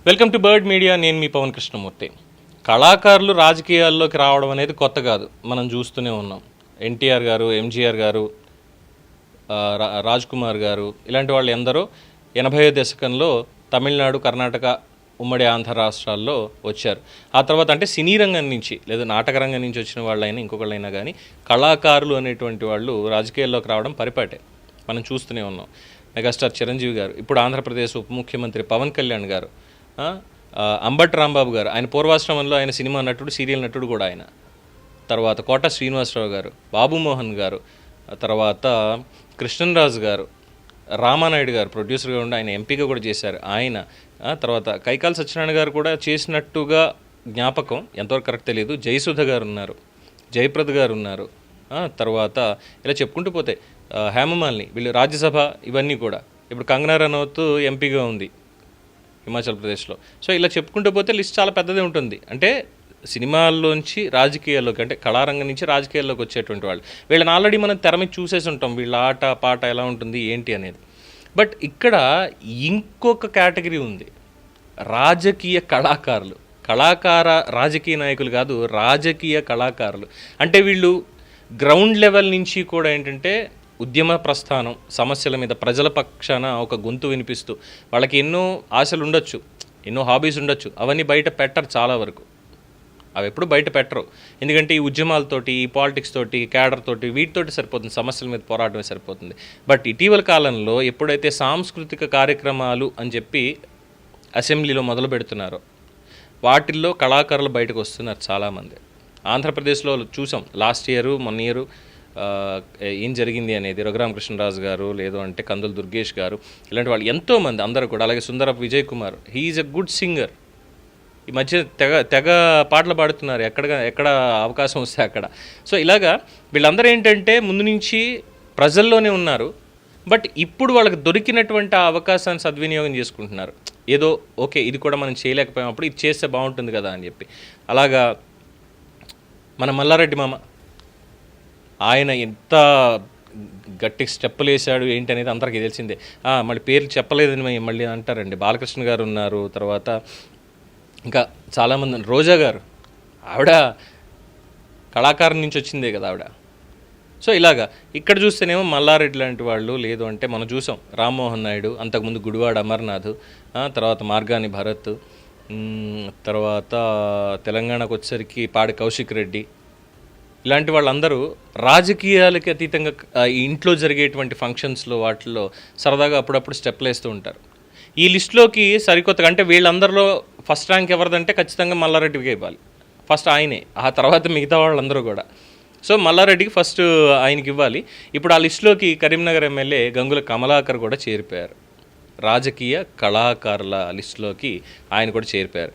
Welcome to bird media. నేను మీ పవన్ కృష్ణమూర్తి. కళాకారులు రాజకీయాల్లోకి రావడం అనేది కొత్త కాదు, మనం చూస్తూనే ఉన్నాం. ఎన్టీఆర్ గారు, ఎంజీఆర్ గారు, రాజ్ కుమార్ గారు ఇలాంటి వాళ్ళు ఎందరో 80వ దశకంలో తమిళనాడు, కర్ణాటక, ఉమ్మడి ఆంధ్ర రాష్ట్రాల్లో వచ్చారు. ఆ తర్వాత అంటే సినీ రంగం నుంచి లేదా నాటక రంగం నుంచి వచ్చిన వాళ్ళైనా ఇంకొకళ్ళైనా కానీ కళాకారులు అనేటువంటి వాళ్ళు రాజకీయాల్లోకి రావడం పరిపాటే మనం చూస్తూనే ఉన్నాం. మెగాస్టార్ చిరంజీవి గారు, ఇప్పుడు ఆంధ్రప్రదేశ్ ఉప ముఖ్యమంత్రి పవన్ కళ్యాణ్ గారు, అంబటి రాంబాబు గారు, ఆయన పూర్వాశ్రమంలో ఆయన సినిమా నటుడు, సీరియల్ నటుడు కూడా ఆయన. తర్వాత కోట శ్రీనివాసరావు గారు, బాబు మోహన్ గారు, తర్వాత కృష్ణరాజు గారు, రామానాయుడు గారు ప్రొడ్యూసర్గా ఉండి ఆయన ఎంపీగా కూడా చేశారు ఆయన. తర్వాత కైకాల సత్యనారాయణ గారు కూడా చేసినట్టుగా జ్ఞాపకం, ఎంతవరకు కరెక్ట్ తెలియదు. జయసుధ గారు ఉన్నారు, జయప్రద గారు ఉన్నారు. తర్వాత ఇలా చెప్పుకుంటూ పోతే హేమమాలిని, వీళ్ళు రాజ్యసభ, ఇవన్నీ కూడా. ఇప్పుడు కంగనా రనౌత్ ఎంపీగా ఉంది హిమాచల్ ప్రదేశ్లో. సో ఇలా చెప్పుకుంటూ పోతే లిస్ట్ చాలా పెద్దదే ఉంటుంది. అంటే సినిమాల్లోంచి రాజకీయాల్లోకి, అంటే కళారంగం నుంచి రాజకీయాల్లోకి వచ్చేటువంటి వాళ్ళు. వీళ్ళని ఆల్రెడీ మనం తెర మీద చూసేసి ఉంటాం, వీళ్ళ ఆట పాట ఎలా ఉంటుంది ఏంటి అనేది. బట్ ఇక్కడ ఇంకొక కేటగిరీ ఉంది, రాజకీయ కళాకారులు. రాజకీయ నాయకులు కాదు, రాజకీయ కళాకారులు. అంటే వీళ్ళు గ్రౌండ్ లెవెల్ నుంచి కూడా ఏంటంటే ఉద్యమ ప్రస్థానం, సమస్యల మీద ప్రజల పక్షాన ఒక గొంతు వినిపిస్తూ, వాళ్ళకి ఎన్నో ఆశలు ఉండొచ్చు, ఎన్నో హాబీస్ ఉండొచ్చు, అవన్నీ బయట పెట్టరు చాలా వరకు. అవి ఎప్పుడు బయట పెట్టరు, ఎందుకంటే ఈ ఉద్యమాలతోటి, ఈ పాలిటిక్స్ తోటి, క్యాడర్ తోటి, వీటితోటి సరిపోతుంది, సమస్యల మీద పోరాటమే సరిపోతుంది. బట్ ఇటీవల కాలంలో ఎప్పుడైతే సాంస్కృతిక కార్యక్రమాలు అని చెప్పి అసెంబ్లీలో మొదలు పెడుతున్నారో వాటిల్లో కళాకారులు బయటకు వస్తున్నారు చాలామంది. ఆంధ్రప్రదేశ్లో చూసాం లాస్ట్ ఇయర్, మొన్న ఇయర్ ఏం జరిగింది అనేది. రఘురామకృష్ణరాజు గారు, లేదు అంటే కందుల దుర్గేష్ గారు, ఇలాంటి వాళ్ళు ఎంతోమంది, అందరూ కూడా. అలాగే Sundarapu Vijay Kumar, he's a good singer. ఈ మధ్య తెగ పాటలు పాడుతున్నారు, ఎక్కడ అవకాశం వస్తే అక్కడ. సో ఇలాగా వీళ్ళందరూ ఏంటంటే ముందు నుంచి ప్రజల్లోనే ఉన్నారు. బట్ ఇప్పుడు వాళ్ళకి దొరికినటువంటి ఆ అవకాశాన్ని సద్వినియోగం చేసుకుంటున్నారు. ఏదో ఓకే, ఇది కూడా మనం చేయలేకపోయినప్పుడు ఇది చేస్తే బాగుంటుంది కదా అని చెప్పి. అలాగా మన మల్లారెడ్డి మామ, ఆయన ఎంత గట్టి స్టెప్పులు వేసాడు ఏంటి అనేది అందరికీ తెలిసిందే. మళ్ళీ పేర్లు చెప్పలేదని మళ్ళీ అంటారండి. బాలకృష్ణ గారు ఉన్నారు, తర్వాత ఇంకా చాలామంది. రోజా గారు, ఆవిడ కళాకారం నుంచి వచ్చిందే కదా ఆవిడ. సో ఇలాగా ఇక్కడ చూస్తేనేమో మల్లారెడ్డి లాంటి వాళ్ళు, లేదు అంటే మనం చూసాం రామ్మోహన్ నాయుడు, అంతకుముందు గుడివాడ అమర్నాథ్, తర్వాత మార్గాని భరత్, తర్వాత తెలంగాణకు వచ్చేసరికి పాడి కౌశిక్ రెడ్డి, ఇలాంటి వాళ్ళందరూ రాజకీయాలకి అతీతంగా ఇంట్లో జరిగేటువంటి ఫంక్షన్స్లో వాటిల్లో సరదాగా అప్పుడప్పుడు స్టెప్లు వేస్తూ ఉంటారు. ఈ లిస్టులోకి సరికొత్తగా అంటే వీళ్ళందరిలో ఫస్ట్ ర్యాంక్ ఎవరిదంటే ఖచ్చితంగా మల్లారెడ్డికి ఇవ్వాలి. ఫస్ట్ ఆయనే, ఆ తర్వాత మిగతా వాళ్ళందరూ కూడా. సో మల్లారెడ్డికి ఫస్ట్ ఆయనకి ఇవ్వాలి. ఇప్పుడు ఆ లిస్టులోకి కరీంనగర్ ఎమ్మెల్యే గంగుల కమలాకర్ కూడా చేరిపోయారు. రాజకీయ కళాకారుల లిస్టులోకి ఆయన కూడా చేరిపోయారు.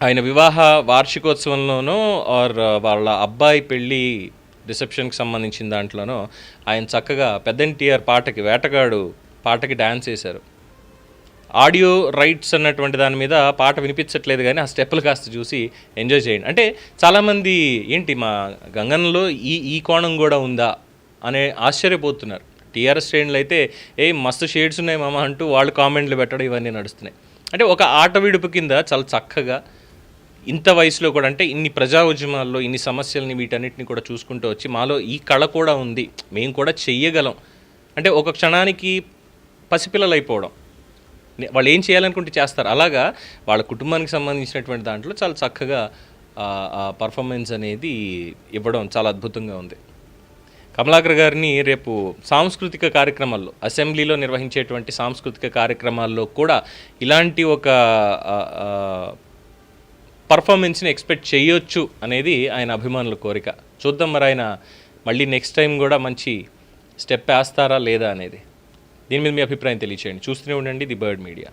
ఆయన వివాహ వార్షికోత్సవంలోనో ఆర్ వాళ్ళ అబ్బాయి పెళ్ళి రిసెప్షన్కి సంబంధించిన దాంట్లోనో ఆయన చక్కగా పెద్ద ఎన్టీఆర్ పాటకి, వేటగాడు పాటకి డ్యాన్స్ వేశారు. ఆడియో రైట్స్ అన్నటువంటి దాని మీద పాట వినిపించట్లేదు, కానీ ఆ స్టెప్పులు కాస్త చూసి ఎంజాయ్ చేయండి. అంటే చాలామంది ఏంటి మా గంగన్లో ఈ కోణం కూడా ఉందా అనే ఆశ్చర్యపోతున్నారు. టీఆర్ఎస్ శ్రేణులు అయితే మస్తు షేడ్స్ ఉన్నాయి మామ అంటూ వాళ్ళు కామెంట్లు పెట్టడం ఇవన్నీ నడుస్తున్నాయి. అంటే ఒక ఆట విడుపు కింద చాలా చక్కగా ఇంత వయసులో కూడా, అంటే ఇన్ని ప్రజా ఉద్యమాల్లో ఇన్ని సమస్యలని వీటన్నిటిని కూడా చూసుకుంటూ వచ్చి మాలో ఈ కళ కూడా ఉంది, మేము కూడా చెయ్యగలం అంటే ఒక క్షణానికి పసిపిల్లలు అయిపోవడం, వాళ్ళు ఏం చేయాలనుకుంటే చేస్తారు. అలాగా వాళ్ళ కుటుంబానికి సంబంధించినటువంటి దాంట్లో చాలా చక్కగా పర్ఫార్మెన్స్ అనేది ఇవ్వడం చాలా అద్భుతంగా ఉంది. కమలాకర్ గారిని రేపు సాంస్కృతిక కార్యక్రమాల్లో, అసెంబ్లీలో నిర్వహించేటువంటి సాంస్కృతిక కార్యక్రమాల్లో కూడా ఇలాంటి ఒక పర్ఫార్మెన్స్ని ఎక్స్పెక్ట్ చేయొచ్చు అనేది ఆయన అభిమానుల కోరిక. చూద్దాం మరి ఆయన మళ్ళీ నెక్స్ట్ టైం కూడా మంచి స్టెప్ వేస్తారా లేదా అనేది. దీని మీద మీ అభిప్రాయం తెలియచేయండి. చూస్తూనే ఉండండి ది బర్డ్ మీడియా.